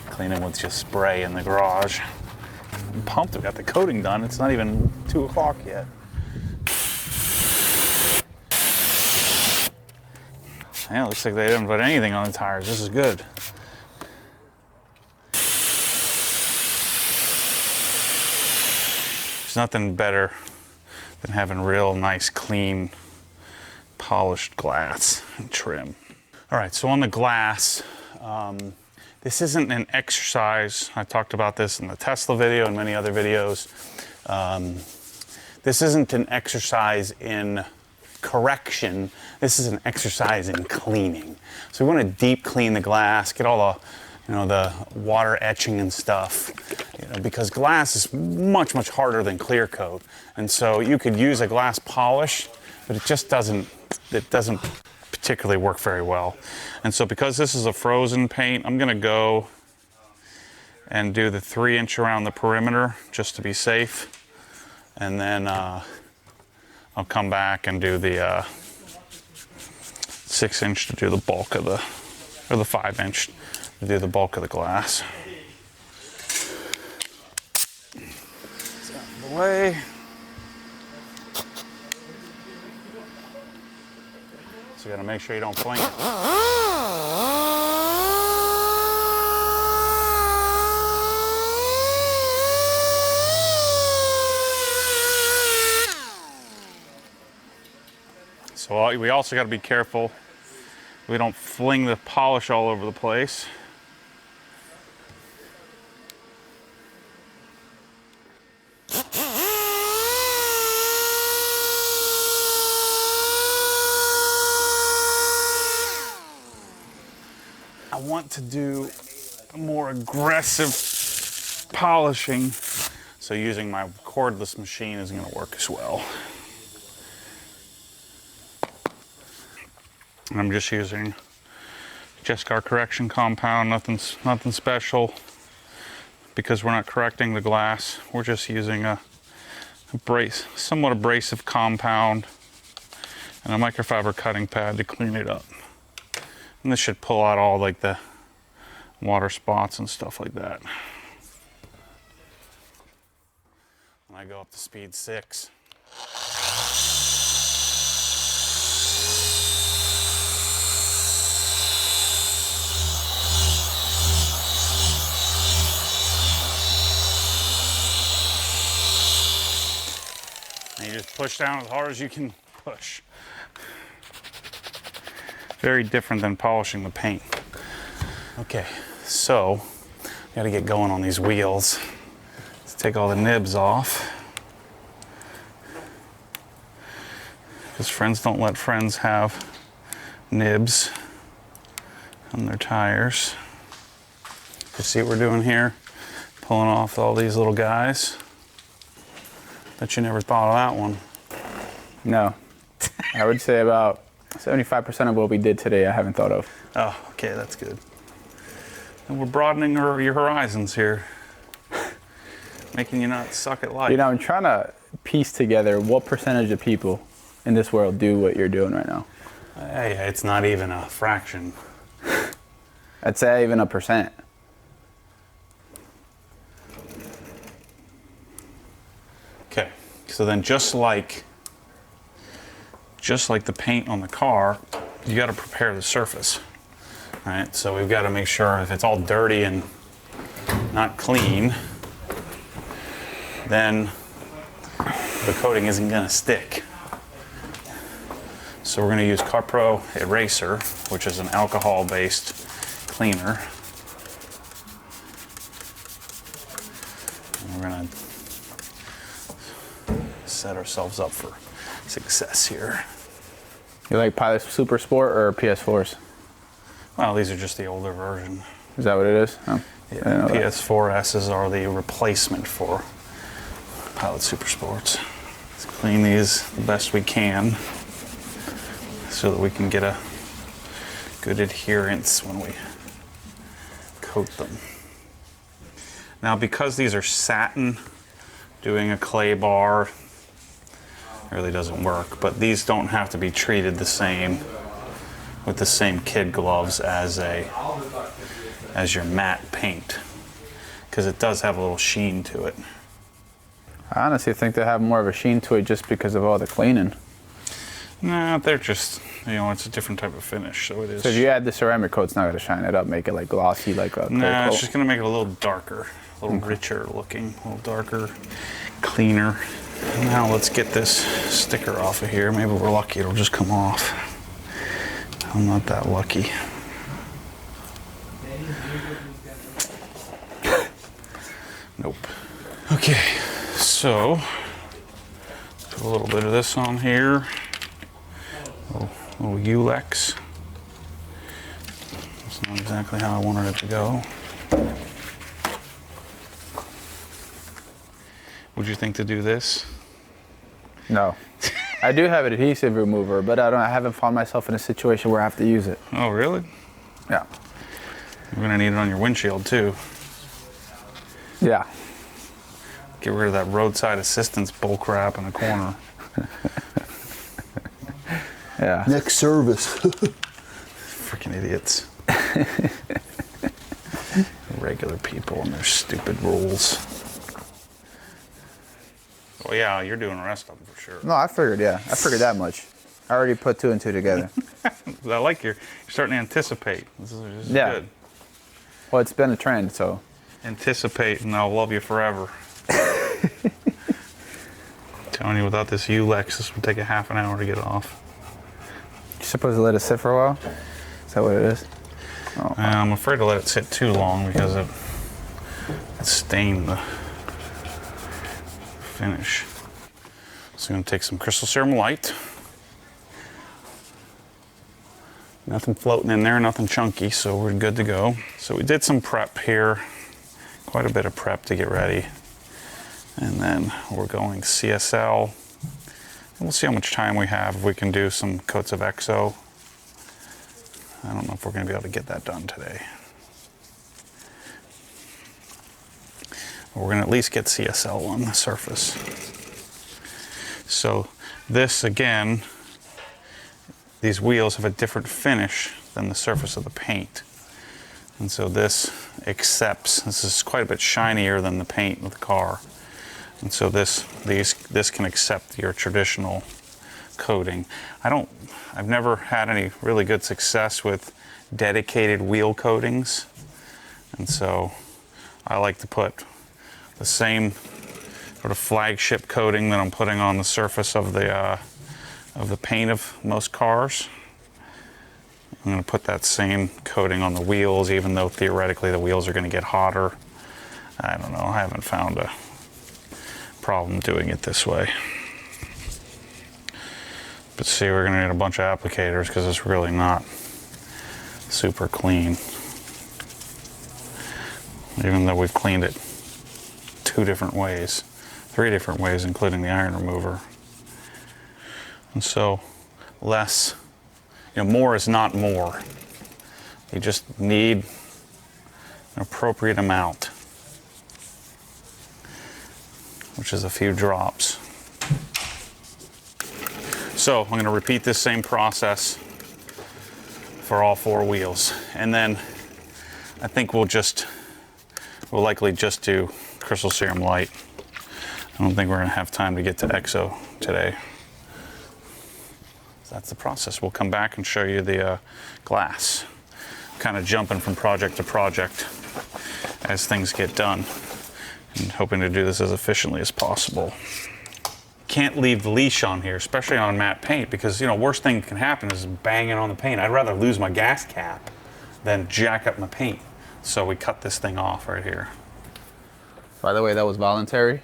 Clean them with just spray in the garage. I'm pumped we got the coating done. It's not even 2 o'clock yet. Yeah, it looks like they didn't put anything on the tires. This is good. There's nothing better than having real nice, clean, polished glass and trim. All right, so on the glass, this isn't an exercise. I talked about this in the Tesla video and many other videos. This isn't an exercise in correction. This is an exercise in cleaning. So we want to deep clean the glass, get all the water etching and stuff, because glass is much, much harder than clear coat. And so you could use a glass polish, but it doesn't particularly work very well. And so because this is a frozen paint, I'm gonna go and do the 3-inch around the perimeter just to be safe. And then I'll come back and do the 6-inch to do the bulk of or the 5-inch to do the bulk of the glass. It's out of the way. So you gotta make sure you don't fling it. So we also got to be careful we don't fling the polish all over the place. I want to do a more aggressive polishing, so using my cordless machine is going to work as well. I'm just using Jescar correction compound, nothing special, because we're not correcting the glass. We're just using a somewhat abrasive compound, and a microfiber cutting pad to clean it up. And this should pull out all like the water spots and stuff like that. When I go up to speed 6. And you just push down as hard as you can push. Very different than polishing the paint. Okay, so gotta get going on these wheels. Let's take all the nibs off. Because friends don't let friends have nibs on their tires. You see what we're doing here? Pulling off all these little guys. Bet you never thought of that one. No. I would say about 75% of what we did today I haven't thought of. Oh, okay, that's good. And we're broadening your horizons here. Making you not suck at life. You know, I'm trying to piece together what percentage of people in this world do what you're doing right now. Hey, it's not even a fraction. I'd say even a percent. Okay, so then just like the paint on the car, you got to prepare the surface. All right, so we've got to make sure if it's all dirty and not clean, then the coating isn't going to stick. So we're going to use Carpro Eraser, which is an alcohol-based cleaner. And we're going to set ourselves up for success here. You like Pilot Super Sport or PS4s? Well, these are just the older version. Is that what it is? Oh, Yeah, PS4S's are the replacement for Pilot Super Sports. Let's clean these the best we can so that we can get a good adherence when we coat them. Now, because these are satin, doing a clay bar really doesn't work, but these don't have to be treated the same with the same kid gloves as your matte paint, because it does have a little sheen to it. I honestly think they have more of a sheen to it just because of all the cleaning. Nah, they're just, it's a different type of finish, so it is. So if you add the ceramic coat, it's not going to shine it up, make it like glossy like a clay Nah, coat. it's just going to make it a little darker, a little richer looking, a little darker, cleaner. Now let's get this sticker off of here. Maybe we're lucky it'll just come off. I'm not that lucky. Nope. Okay, so put a little bit of this on here. Little Ulex. That's not exactly how I wanted it to go. Would you think to do this? No. I do have an adhesive remover, but I haven't found myself in a situation where I have to use it. Oh, really? Yeah. You're gonna need it on your windshield too. Yeah. Get rid of that roadside assistance bull crap in the corner. Yeah. Next service. Freaking idiots. Regular people and their stupid rules. Well, yeah, you're doing the rest of them for sure. No, I figured that much. I already put 2 and 2 together. I like you're starting to anticipate. This is Yeah. good. Well, it's been a trend, so. Anticipate and I'll love you forever. Telling you, without this Ulex, this would take a half an hour to get off. You're supposed to let it sit for a while? Is that what it is? Oh. I'm afraid to let it sit too long because it stained the finish. So I'm going to take some Crystal Serum Light. Nothing floating in there, nothing chunky, so we're good to go. So we did some prep here, quite a bit of prep to get ready. And then we're going CSL. And we'll see how much time we have, if we can do some coats of EXO. I don't know if we're going to be able to get that done today. But we're going to at least get CSL on the surface. So this, again, these wheels have a different finish than the surface of the paint. And so this accepts, this is quite a bit shinier than the paint of the car. And so this can accept your traditional coating. I've never had any really good success with dedicated wheel coatings. And so I like to put the same sort of flagship coating that I'm putting on the surface of the paint of most cars. I'm going to put that same coating on the wheels, even though theoretically the wheels are going to get hotter. I don't know, I haven't found a problem doing it this way. But see, we're going to need a bunch of applicators because it's really not super clean. Even though we've cleaned it 3 different ways, including the iron remover. And so less, more is not more. You just need an appropriate amount, which is a few drops. So I'm going to repeat this same process for all 4 wheels. And then I think we'll likely just do Crystal Serum Light. I don't think we're going to have time to get to EXO today. So that's the process. We'll come back and show you the glass. Kind of jumping from project to project as things get done, and hoping to do this as efficiently as possible. Can't leave the leash on here, especially on matte paint, because worst thing that can happen is banging on the paint. I'd rather lose my gas cap than jack up my paint. So we cut this thing off right here. By the way, that was voluntary.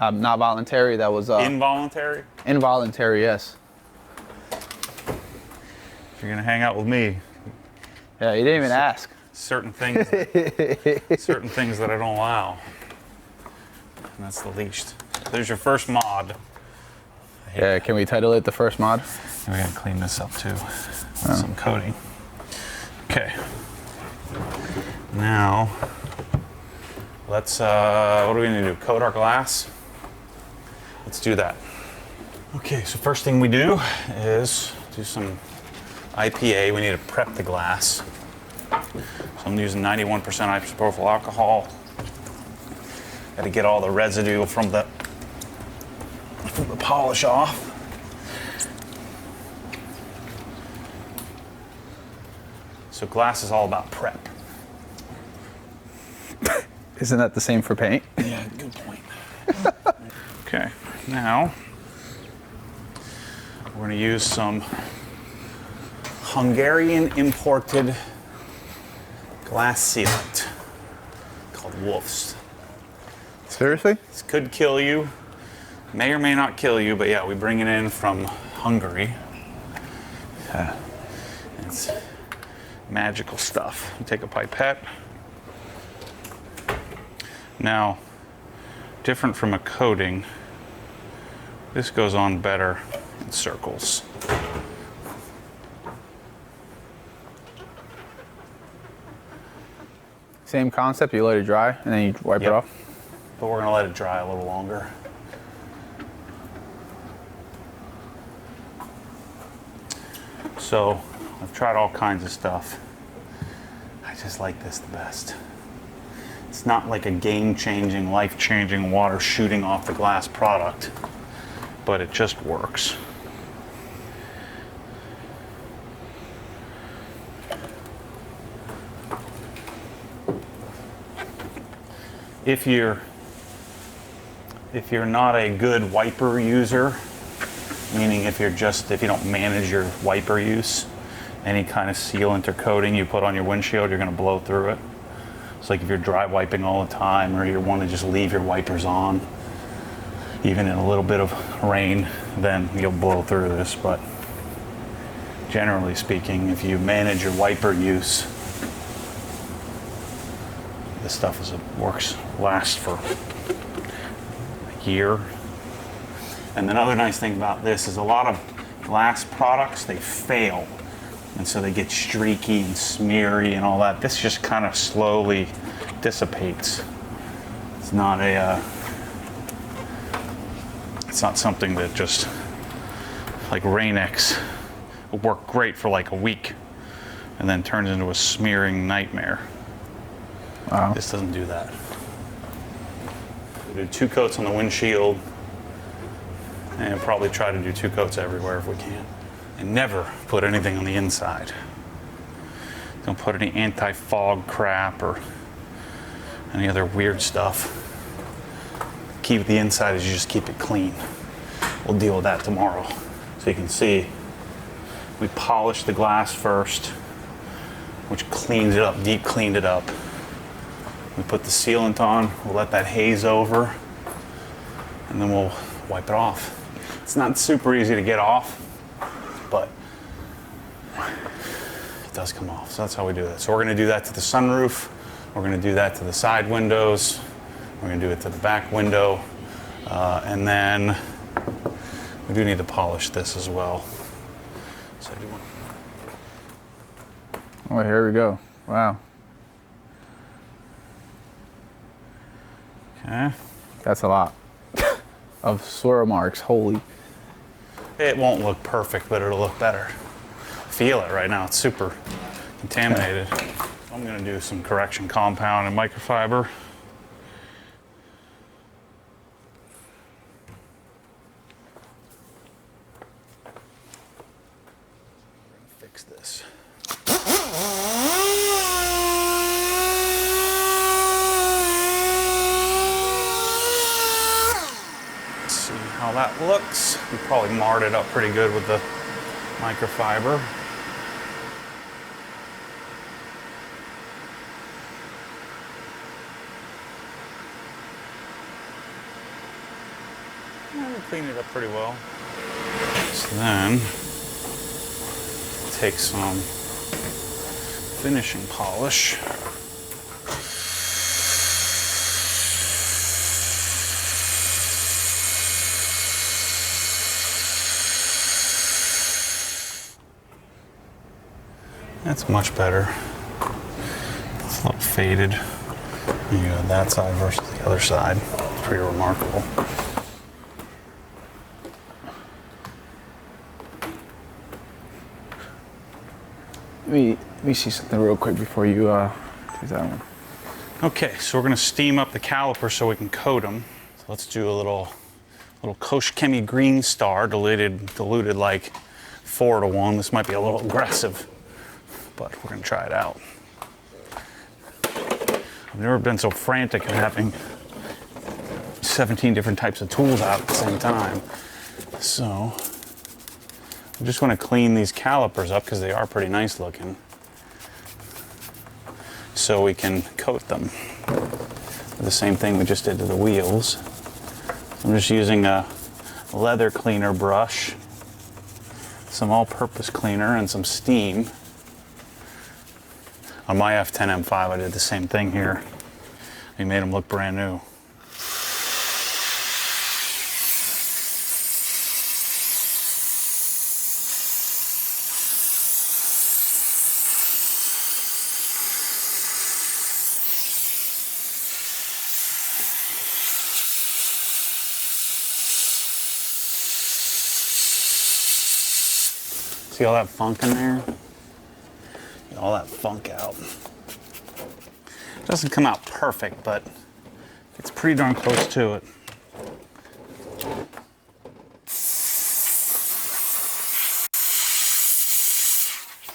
Not voluntary, that was... Involuntary? Involuntary, yes. If you're gonna hang out with me... Yeah, you didn't even ask. Certain things that I don't allow. And that's the leash. There's your first mod. Yeah, can we title it the first mod? And we gotta clean this up too with some coating. Okay. Now, let's, what do we need to do? Coat our glass? Let's do that. Okay, so first thing we do is do some IPA. We need to prep the glass. So I'm using 91% isopropyl alcohol. Got to get all the residue from the polish off. So glass is all about prep. Isn't that the same for paint? Yeah, good point. Okay, now we're going to use some Hungarian imported glass sealant called Wolf's. Seriously? This could kill you, may or may not kill you, but yeah, we bring it in from Hungary. It's magical stuff. You take a pipette. Now, different from a coating, this goes on better in circles. Same concept, you let it dry and then you wipe it off? But we're gonna let it dry a little longer. So, I've tried all kinds of stuff. I just like this the best. It's not like a game-changing, life-changing water shooting off the glass product, but it just works. If you're not a good wiper user, meaning if you don't manage your wiper use, any kind of sealant or coating you put on your windshield, you're going to blow through it. It's like if you're dry wiping all the time, or you want to just leave your wipers on, even in a little bit of rain, then you'll blow through this. But generally speaking, if you manage your wiper use, this stuff lasts for a year. And another nice thing about this is a lot of glass products, they fail. And so they get streaky and smeary and all that. This just kind of slowly dissipates. It's not It's not something that just, like Rain-X, will work great for like a week and then turns into a smearing nightmare. Wow. This doesn't do that. We do 2 coats on the windshield and probably try to do 2 coats everywhere if we can. And never put anything on the inside. Don't put any anti-fog crap or any other weird stuff. Key with the inside is you just keep it clean. We'll deal with that tomorrow. So you can see we polished the glass first, which cleans it up, deep cleaned it up. We put the sealant on, we'll let that haze over, and then we'll wipe it off. It's not super easy to get off, but it does come off. So that's how we do that. So we're gonna do that to the sunroof, we're gonna do that to the side windows, we're gonna do it to the back window, and then we do need to polish this as well. So I do want. Oh, here we go. Wow. Okay. That's a lot of swirl marks. Holy. It won't look perfect, but it'll look better. Feel it right now. It's super contaminated. I'm gonna do some correction compound and microfiber. Fix this. See how that looks. We probably marred it up pretty good with the microfiber. Yeah, we cleaned it up pretty well. So then, take some finishing polish. That's much better. It's a little faded. You got that side versus the other side. It's pretty remarkable. Let me see something real quick before you do that one. Okay, so we're gonna steam up the caliper so we can coat them. So let's do a little Kosh Chemi Green Star, diluted like 4-to-1. This might be a little aggressive, but we're gonna try it out. I've never been so frantic in having 17 different types of tools out at the same time. So I'm just gonna clean these calipers up because they are pretty nice looking, so we can coat them. The same thing we just did to the wheels. I'm just using a leather cleaner brush, some all-purpose cleaner, and some steam. On my F10 M5, I did the same thing here. We made them look brand new. See all that funk in there? Get all that funk out. Doesn't come out perfect, but it's pretty darn close to it.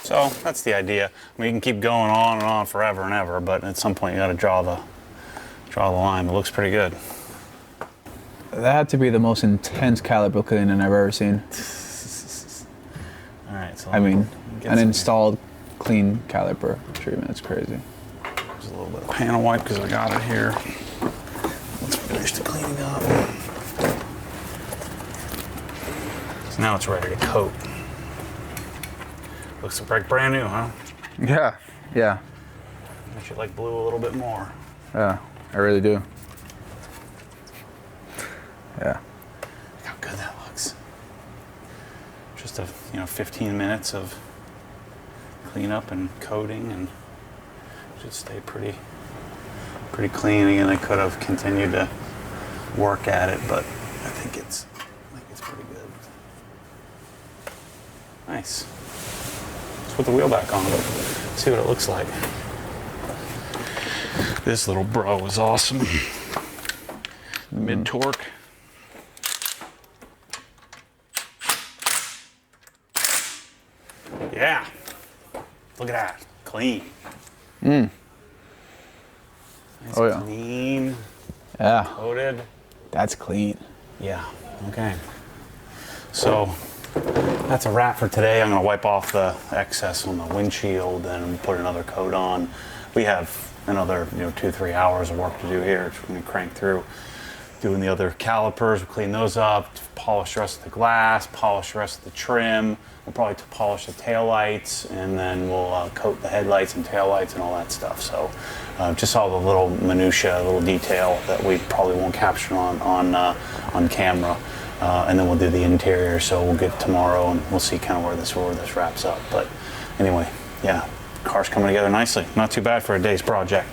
So that's the idea. I mean, you can keep going on and on forever and ever, but at some point you got to draw the line. It looks pretty good. That had to be the most intense caliper cleaning I've ever seen. All right. So I mean, an some installed clean caliper treatment. It's crazy. There's a little bit of panel wipe because I got it here. Let's finish the cleaning up. So now it's ready to coat. Looks like brand new, huh? Yeah, yeah, I should like blue a little bit more. yeah. I really do. Yeah. Look how good that looks. Just 15 minutes of cleanup and coating, and should stay pretty clean. Again, I could have continued to work at it, but I think it's nice. Let's put the wheel back on. See what it looks like. This little bro is awesome. Mid torque. Yeah. Look at that. Clean. Nice Oh, yeah. Clean. Yeah, Coated. that's clean. Yeah. Okay. So that's a wrap for today. I'm going to wipe off the excess on the windshield and put another coat on. We have another 2-3 hours of work to do here. We're going to crank through doing the other calipers. We'll clean those up, polish the rest of the glass, polish the rest of the trim. We'll probably polish the taillights, and then we'll coat the headlights and taillights and all that stuff. So just all the little minutia, little detail that we probably won't capture on camera. And then we'll do the interior. So we'll get tomorrow, and we'll see kind of where this wraps up. But anyway, yeah, car's coming together nicely. Not too bad for a day's project.